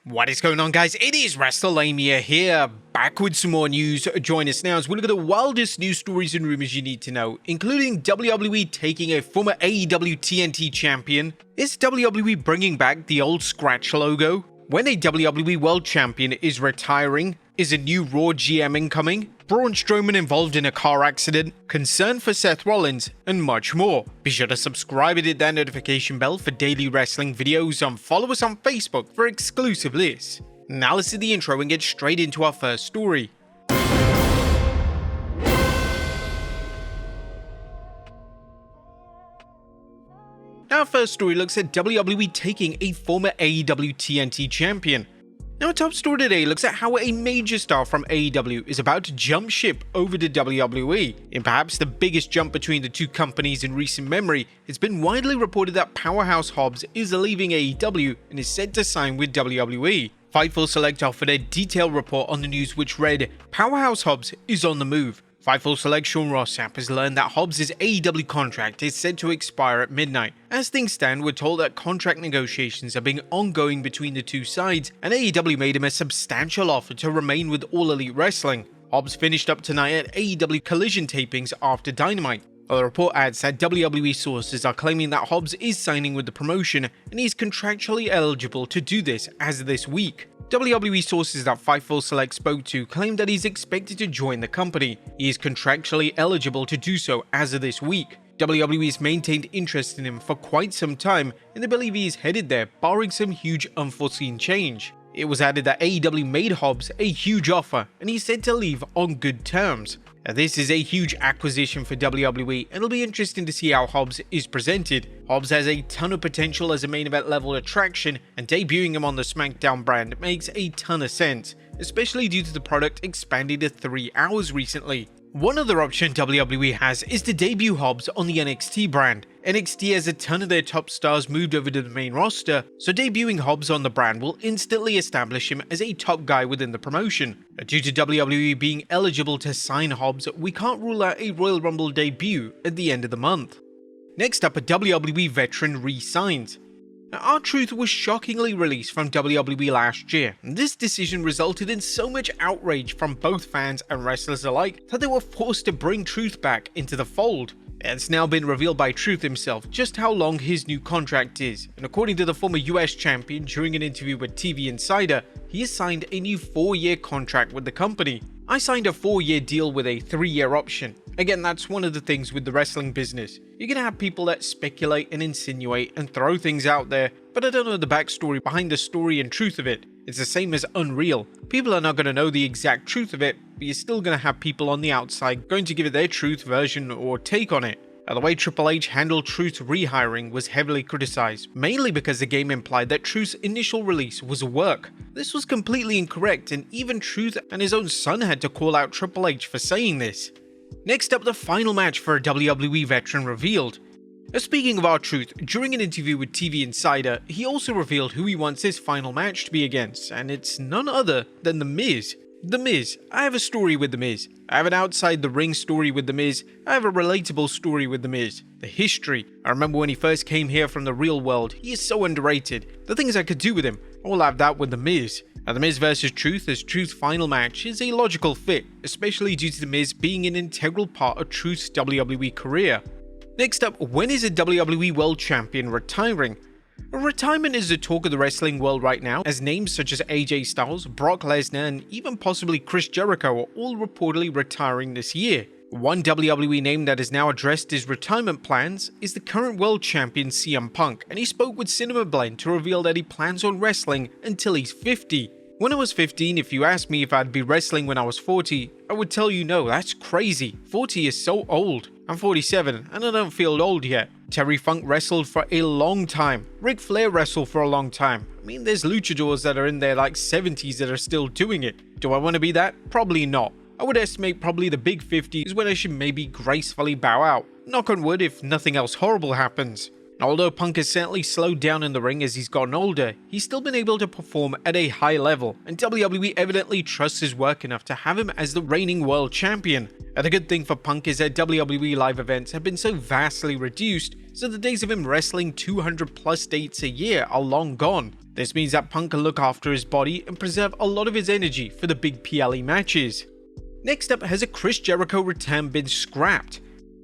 What is going on, guys? It is Wrestlelamia here, back with some more news. Join us now as we look at the wildest news stories and rumors you need to know, including WWE taking a former AEW TNT champion. Is WWE bringing back the old scratch logo? When a WWE World Champion is retiring, is a new Raw GM incoming? Braun Strowman involved in a car accident, concern for Seth Rollins, and much more. Be sure to subscribe and hit that notification bell for daily wrestling videos, and follow us on Facebook for exclusive lists. Now let's do the intro and get straight into our first story. Our first story looks at WWE taking a former AEW TNT champion. Now, our top story today looks at how a major star from AEW is about to jump ship over to WWE. In perhaps the biggest jump between the two companies in recent memory, it's been widely reported that Powerhouse Hobbs is leaving AEW and is set to sign with WWE. Fightful Select offered a detailed report on the news which read, "Powerhouse Hobbs is on the move." Fightful Select Sean Rossap has learned that Hobbs' AEW contract is set to expire at midnight. As things stand, we're told that contract negotiations are being ongoing between the two sides, and AEW made him a substantial offer to remain with All Elite Wrestling. Hobbs finished up tonight at AEW Collision tapings after Dynamite. The report adds that WWE sources are claiming that Hobbs is signing with the promotion and he is contractually eligible to do this as of this week. WWE sources that Fightful Select spoke to claimed that he's expected to join the company. He is contractually eligible to do so as of this week. WWE has maintained interest in him for quite some time and they believe he is headed there, barring some huge unforeseen change. It was added that AEW made Hobbs a huge offer and he's said to leave on good terms. Now, this is a huge acquisition for WWE and it'll be interesting to see how Hobbs is presented. Hobbs has a ton of potential as a main event level attraction, and debuting him on the SmackDown brand makes a ton of sense, especially due to the product expanding to 3 hours recently. One other option WWE has is to debut Hobbs on the NXT brand. NXT has a ton of their top stars moved over to the main roster, so debuting Hobbs on the brand will instantly establish him as a top guy within the promotion. Due to WWE being eligible to sign Hobbs, we can't rule out a Royal Rumble debut at the end of the month. Next up, a WWE Veteran Re-Signs. Now, R-Truth was shockingly released from WWE last year, and this decision resulted in so much outrage from both fans and wrestlers alike that they were forced to bring Truth back into the fold. It's now been revealed by Truth himself just how long his new contract is, and according to the former US champion during an interview with TV Insider, he has signed a new 4-year contract with the company. "I signed a 4-year deal with a 3-year option. Again, that's one of the things with the wrestling business. You're gonna have people that speculate and insinuate and throw things out there, but I don't know the backstory behind the story and truth of it. It's the same as Unreal. People are not gonna know the exact truth of it, but you're still gonna have people on the outside going to give it their truth version or take on it." The way Triple H handled Truth's rehiring was heavily criticized, mainly because the game implied that Truth's initial release was a work. This was completely incorrect, and even Truth and his own son had to call out Triple H for saying this. Next up, the final match for a WWE veteran revealed. Now, speaking of R-Truth, during an interview with TV Insider, he also revealed who he wants his final match to be against, and it's none other than The Miz. The Miz. I have a story with The Miz. I have an outside the ring story with The Miz. I have a relatable story with The Miz. The history. I remember when he first came here from the real world. He is so underrated. The things I could do with him. I will have that with The Miz. Now, The Miz vs Truth as Truth's final match is a logical fit, especially due to The Miz being an integral part of Truth's WWE career. Next up, when is a WWE World Champion retiring? Retirement is the talk of the wrestling world right now, as names such as AJ Styles, Brock Lesnar, and even possibly Chris Jericho are all reportedly retiring this year. One WWE name that has now addressed his retirement plans is the current world champion CM Punk, and he spoke with Cinema Blend to reveal that he plans on wrestling until he's 50. "When I was 15, if you asked me if I'd be wrestling when I was 40, I would tell you no, that's crazy. 40 is so old. I'm 47 and I don't feel old yet. Terry Funk wrestled for a long time. Ric Flair wrestled for a long time. I mean, there's luchadors that are in their like 70s that are still doing it. Do I want to be that? Probably not. I would estimate probably the big 50 is when I should maybe gracefully bow out. Knock on wood if nothing else horrible happens." Although Punk has certainly slowed down in the ring as he's gotten older, he's still been able to perform at a high level, and WWE evidently trusts his work enough to have him as the reigning world champion. And the good thing for Punk is that WWE live events have been so vastly reduced, so the days of him wrestling 200 plus dates a year are long gone. This means that Punk can look after his body and preserve a lot of his energy for the big PLE matches. Next up, has a Chris Jericho return been scrapped?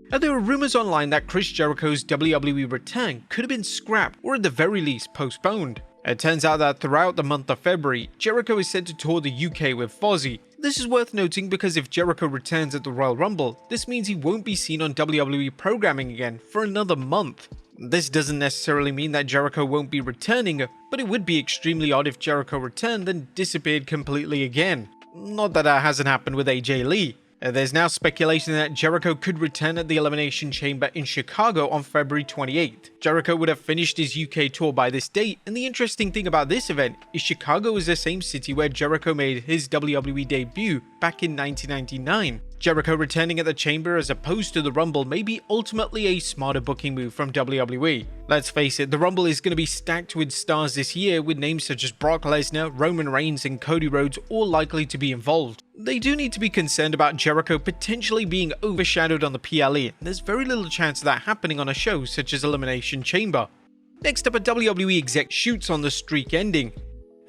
There are rumors online that Chris Jericho's WWE return could have been scrapped or at the very least postponed. It turns out that throughout the month of February, Jericho is set to tour the UK with Fozzy. This is worth noting because if Jericho returns at the Royal Rumble, this means he won't be seen on WWE programming again for another month. This doesn't necessarily mean that Jericho won't be returning, but it would be extremely odd if Jericho returned then disappeared completely again. Not that that hasn't happened with AJ Lee. There's now speculation that Jericho could return at the Elimination Chamber in Chicago on February 28th. Jericho would have finished his UK tour by this date, and the interesting thing about this event is Chicago is the same city where Jericho made his WWE debut back in 1999. Jericho returning at the Chamber as opposed to the Rumble may be ultimately a smarter booking move from WWE. Let's face it, the Rumble is going to be stacked with stars this year, with names such as Brock Lesnar, Roman Reigns and Cody Rhodes all likely to be involved. They do need to be concerned about Jericho potentially being overshadowed on the PLE, and there's very little chance of that happening on a show such as Elimination Chamber. Next up, a WWE exec shoots on the streak ending.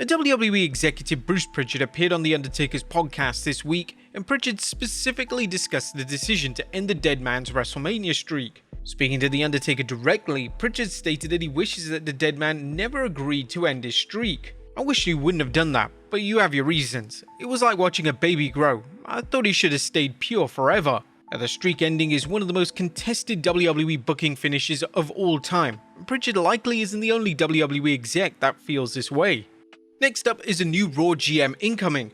A WWE executive, Bruce Pritchard, appeared on The Undertaker's podcast this week, and Pritchard specifically discussed the decision to end the Dead Man's WrestleMania streak. Speaking to The Undertaker directly, Pritchard stated that he wishes that the Dead Man never agreed to end his streak. "I wish he wouldn't have done that, but you have your reasons. It was like watching a baby grow. I thought he should have stayed pure forever." The streak ending is one of the most contested WWE booking finishes of all time. Pritchard likely isn't the only WWE exec that feels this way. Next up is a new Raw GM incoming.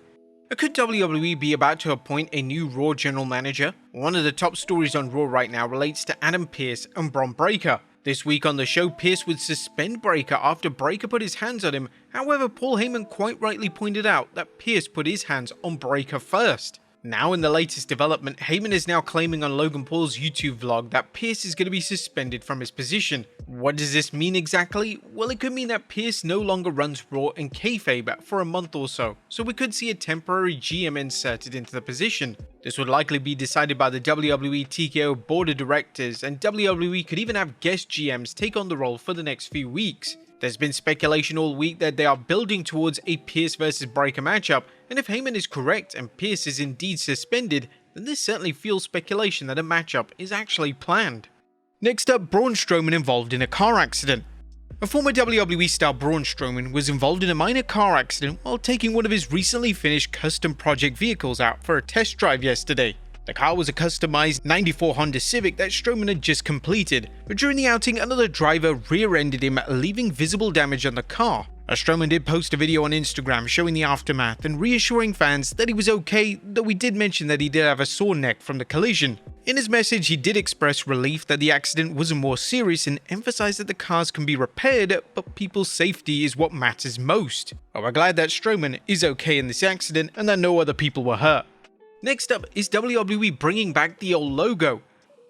Could WWE be about to appoint a new Raw general manager? One of the top stories on Raw right now relates to Adam Pearce and Braun Breaker. This week on the show, Pearce would suspend Breaker after Breaker put his hands on him. However, Paul Heyman quite rightly pointed out that Pearce put his hands on Breaker first. Now in the latest development, Heyman is now claiming on Logan Paul's YouTube vlog that Pearce is going to be suspended from his position. What does this mean exactly? Well, it could mean that Pearce no longer runs Raw and kayfabe for a month or so we could see a temporary GM inserted into the position. This would likely be decided by the WWE TKO board of directors, and WWE could even have guest GMs take on the role for the next few weeks. There's been speculation all week that they are building towards a Pearce vs Breaker matchup, and if Heyman is correct and Pearce is indeed suspended, then this certainly fuels speculation that a matchup is actually planned. Next up, Braun Strowman involved in a car accident. A former WWE star, Braun Strowman, was involved in a minor car accident while taking one of his recently finished custom project vehicles out for a test drive yesterday. The car was a customized '94 Honda Civic that Strowman had just completed, but during the outing another driver rear-ended him, leaving visible damage on the car. Strowman did post a video on Instagram showing the aftermath and reassuring fans that he was okay, though he did mention that he did have a sore neck from the collision. In his message, he did express relief that the accident wasn't more serious and emphasized that the cars can be repaired, but people's safety is what matters most. We're glad that Strowman is okay in this accident and that no other people were hurt. Next up is WWE bringing back the old logo.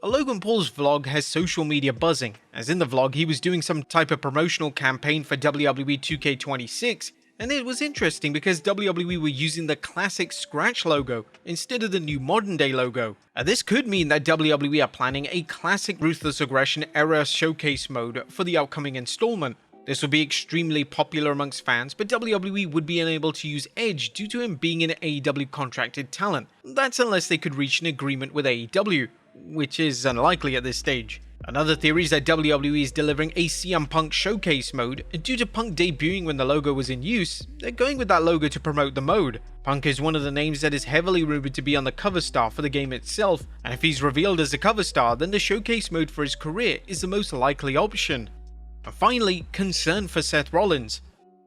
Logan Paul's vlog has social media buzzing, as in the vlog he was doing some type of promotional campaign for WWE 2K26, and it was interesting because WWE were using the classic Scratch logo instead of the new modern day logo. This could mean that WWE are planning a classic Ruthless Aggression era showcase mode for the upcoming installment. This would be extremely popular amongst fans, but WWE would be unable to use Edge due to him being an AEW contracted talent. That's unless they could reach an agreement with AEW, which is unlikely at this stage. Another theory is that WWE is delivering a CM Punk showcase mode, and due to Punk debuting when the logo was in use, they're going with that logo to promote the mode. Punk is one of the names that is heavily rumored to be on the cover star for the game itself, and if he's revealed as a cover star, then the showcase mode for his career is the most likely option. And finally, concern for Seth Rollins.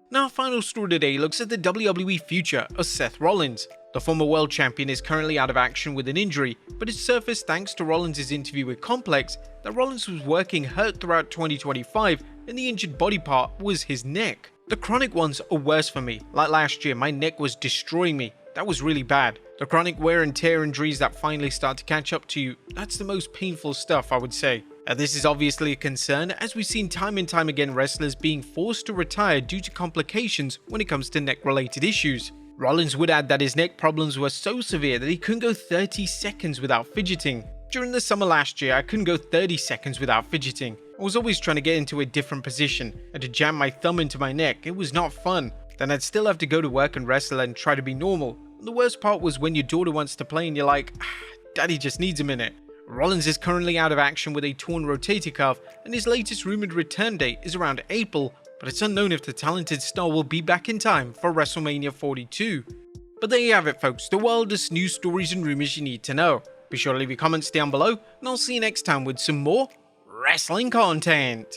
Now, our final story today looks at the WWE future of Seth Rollins. The former world champion is currently out of action with an injury, but it surfaced thanks to Rollins' interview with Complex that Rollins was working hurt throughout 2025 and the injured body part was his neck. The chronic ones are worse for me. Like last year, my neck was destroying me. That was really bad. The chronic wear and tear injuries that finally start to catch up to you, that's the most painful stuff, I would say. This is obviously a concern, as we've seen time and time again wrestlers being forced to retire due to complications when it comes to neck-related issues. Rollins would add that his neck problems were so severe that he couldn't go 30 seconds without fidgeting. During the summer last year, I couldn't go 30 seconds without fidgeting. I was always trying to get into a different position, and to jam my thumb into my neck, it was not fun. Then I'd still have to go to work and wrestle and try to be normal. And the worst part was when your daughter wants to play and you're like, Daddy just needs a minute. Rollins is currently out of action with a torn rotator cuff, and his latest rumored return date is around April, but it's unknown if the talented star will be back in time for WrestleMania 42. But there you have it folks, the wildest news stories and rumors you need to know. Be sure to leave your comments down below, and I'll see you next time with some more wrestling content.